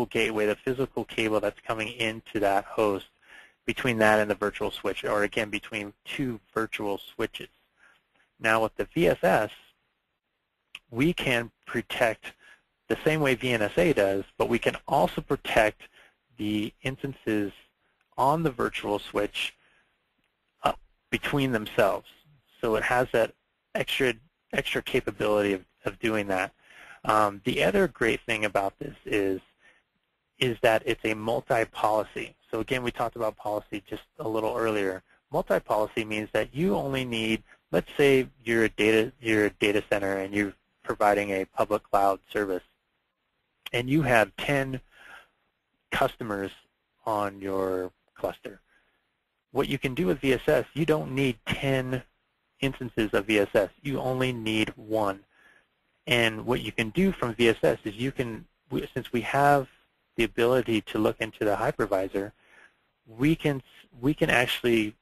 gateway, the physical cable that's coming into that host, between that and the virtual switch, or again, between two virtual switches. Now with the VSS, we can protect the same way VNSA does, but we can also protect the instances on the virtual switch between themselves. So it has that extra capability of doing that. The other great thing about this is that it's a multi-policy. So again, we talked about policy just a little earlier. Multi-policy means that you only need, let's say you're a data center and you're providing a public cloud service, and you have 10 customers on your cluster. What you can do with VSS, you don't need 10 instances of VSS. You only need one. And what you can do from VSS is you can, since we have the ability to look into the hypervisor, we can actually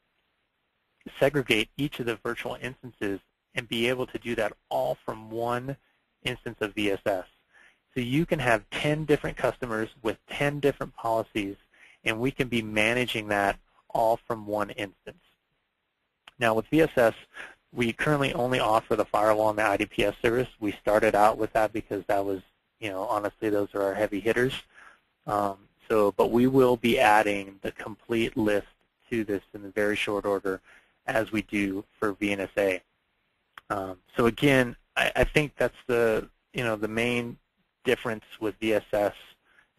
segregate each of the virtual instances and be able to do that all from one instance of VSS. So you can have 10 different customers with 10 different policies, and we can be managing that all from one instance. Now with VSS, we currently only offer the firewall and the IDPS service. We started out with that because that was, honestly, those are our heavy hitters. But we will be adding the complete list to this in a very short order, as we do for VNSA. So again, I think that's the main difference with VSS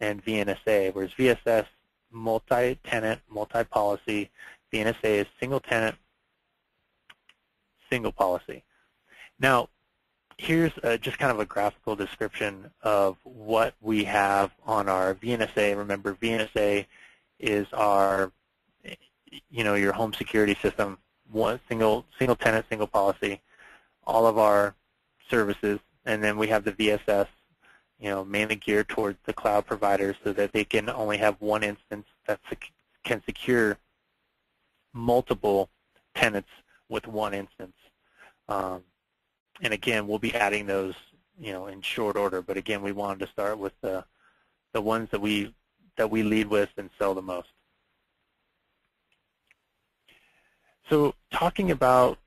and VNSA. Whereas VSS, multi-tenant, multi-policy. VNSA is single-tenant, single policy. Now, here's just kind of a graphical description of what we have on our VNSA. Remember, VNSA is our, your home security system, one single tenant, single policy, all of our services, and then we have the VSS, mainly geared towards the cloud providers so that they can only have one instance that can secure multiple tenants with one instance. And again, we'll be adding those, in short order. But again, we wanted to start with the ones that we lead with and sell the most. So talking about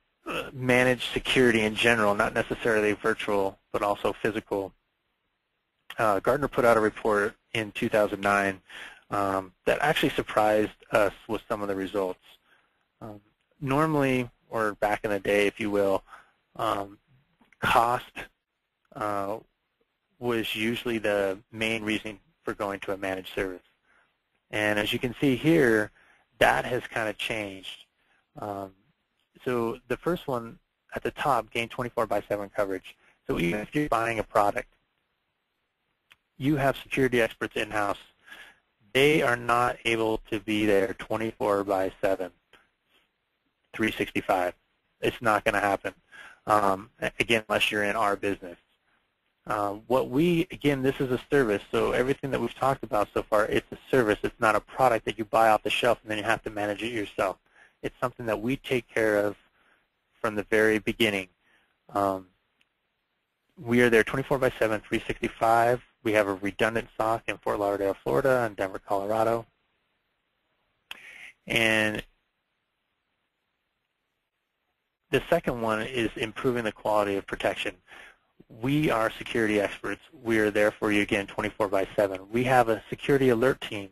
managed security in general, not necessarily virtual, but also physical. Gartner put out a report in 2009 that actually surprised us with some of the results. Normally, or back in the day, if you will, cost was usually the main reason for going to a managed service. And as you can see here, that has kind of changed. So the first one at the top, gain 24/7 coverage. So even if you're buying a product, you have security experts in-house. They are not able to be there 24/7, 365. It's not going to happen, again, unless you're in our business. Again, this is a service, so everything that we've talked about so far, it's a service. It's not a product that you buy off the shelf and then you have to manage it yourself. It's something that we take care of from the very beginning. We are there 24/7, 365. We have a redundant SOC in Fort Lauderdale, Florida, and Denver, Colorado. And the second one is improving the quality of protection. We are security experts. We are there for you, again, 24/7. We have a security alert team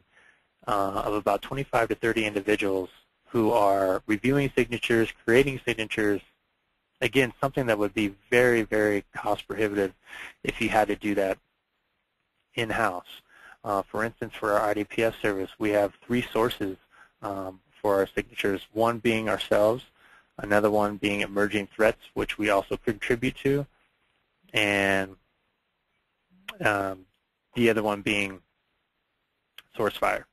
of about 25 to 30 individuals who are reviewing signatures, creating signatures. Again, something that would be very, very cost prohibitive if you had to do that in-house. For instance, for our IDPS service, we have 3 sources for our signatures, one being ourselves, another one being emerging threats, which we also contribute to, and the other one being SourceFire.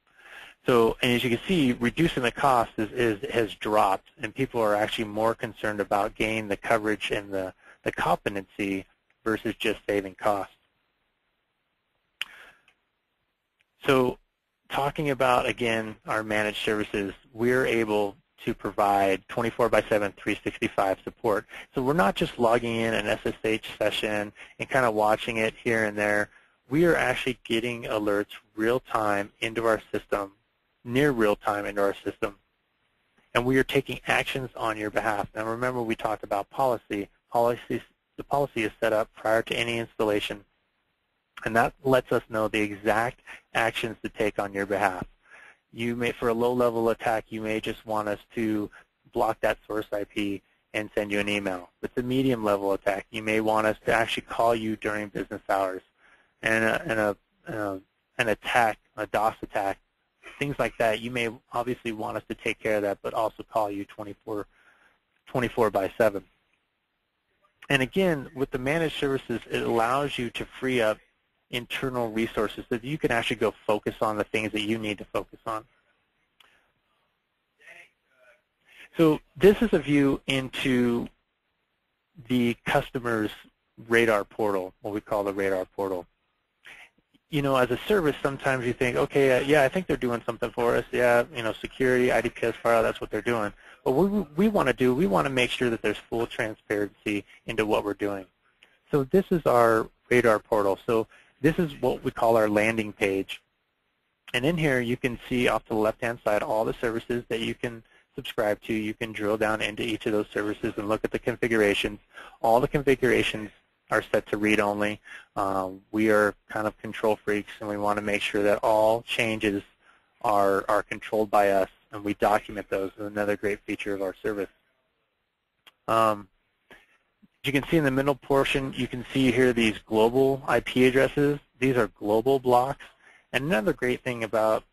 So, and as you can see, reducing the cost has dropped, and people are actually more concerned about gaining the coverage and the competency versus just saving costs. So talking about, again, our managed services, we're able to provide 24/7, 365 support. So we're not just logging in an SSH session and kind of watching it here and there. we are actually getting alerts real-time into our system, near real-time into our system, and we are taking actions on your behalf. Now remember, we talked about policy. The policy is set up prior to any installation, and that lets us know the exact actions to take on your behalf. You may, for a low-level attack, you may just want us to block that source IP and send you an email. If it's a medium-level attack, you may want us to actually call you during business hours. And an attack, a DOS attack, things like that, you may obviously want us to take care of that, but also call you 24/7. And again, with the managed services, it allows you to free up internal resources so that you can actually go focus on the things that you need to focus on. So this is a view into the customer's radar portal, what we call the radar portal. You know, as a service, sometimes you think, okay, yeah, I think they're doing something for us. Yeah, you know, security, IDPS, firewall, that's what they're doing. But what we want to do, we want to make sure that there's full transparency into what we're doing. So this is our radar portal. So this is what we call our landing page. And in here, you can see off to the left-hand side all the services that you can subscribe to. You can drill down into each of those services and look at the configurations. All the configurations are set to read-only. We are kind of control freaks, and we want to make sure that all changes are controlled by us, and we document those. Is another great feature of our service. As you can see in the middle portion, you can see here these global IP addresses. These are global blocks. And another great thing about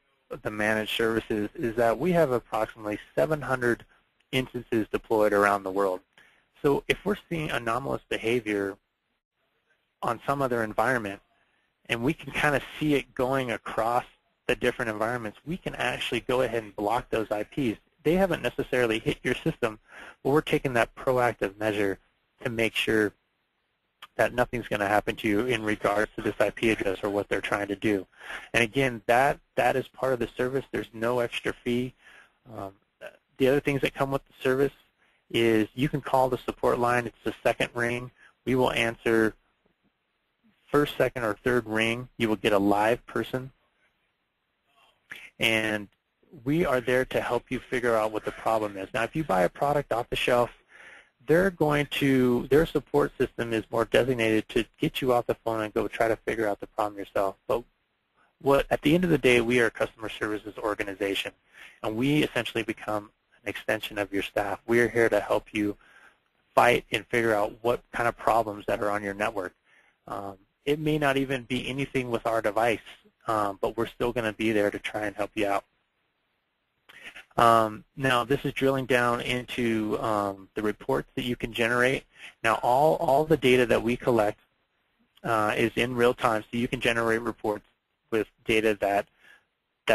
the managed services is that we have approximately 700 instances deployed around the world. So if we're seeing anomalous behavior on some other environment, and we can kind of see it going across the different environments, we can actually go ahead and block those IPs. They haven't necessarily hit your system, but we're taking that proactive measure to make sure that nothing's going to happen to you in regards to this IP address or what they're trying to do. And again, that is part of the service. There's no extra fee. The other things that come with the service is you can call the support line. It's the second ring. We will answer first, second, or third ring. You will get a live person. And we are there to help you figure out what the problem is. Now, if you buy a product off the shelf, their support system is more designated to get you off the phone and go try to figure out the problem yourself. But at the end of the day, we are a customer services organization, and we essentially become an extension of your staff. We are here to help you fight and figure out what kind of problems that are on your network. It may not even be anything with our device, but we're still going to be there to try and help you out. Now, this is drilling down into the reports that you can generate. Now, all the data that we collect is in real time, so you can generate reports with data that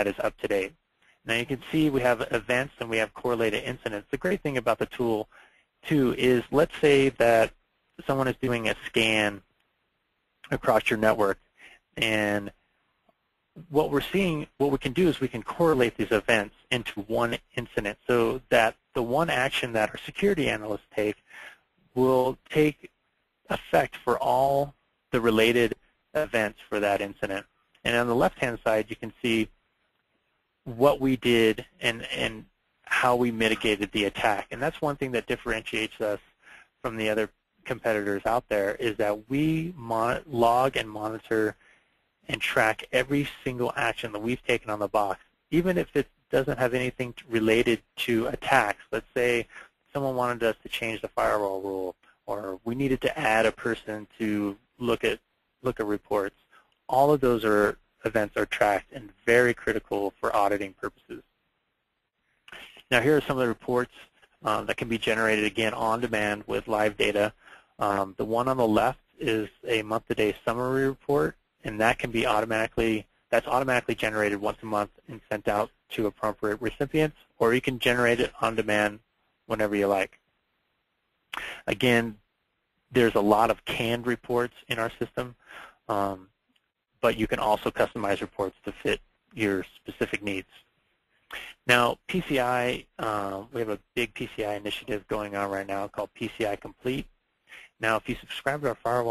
is up to date. Now, you can see we have events and we have correlated incidents. The great thing about the tool, too, is let's say that someone is doing a scan across your network, and what we're seeing, what we can do is we can correlate these events into one incident so that the one action that our security analysts take will take effect for all the related events for that incident. And on the left-hand side, you can see what we did and how we mitigated the attack. And that's one thing that differentiates us from the other competitors out there, is that we log and monitor and track every single action that we've taken on the box, even if it doesn't have anything related to attacks. Let's say someone wanted us to change the firewall rule, or we needed to add a person to look at reports. All of those events are tracked and very critical for auditing purposes. Now, here are some of the reports that can be generated, again, on demand with live data. The one on the left is a month-to-day summary report, and that can be automatically generated once a month and sent out to appropriate recipients, or you can generate it on demand whenever you like. Again, there's a lot of canned reports in our system, but you can also customize reports to fit your specific needs. Now, PCI, we have a big PCI initiative going on right now called PCI Complete. Now, if you subscribe to our firewall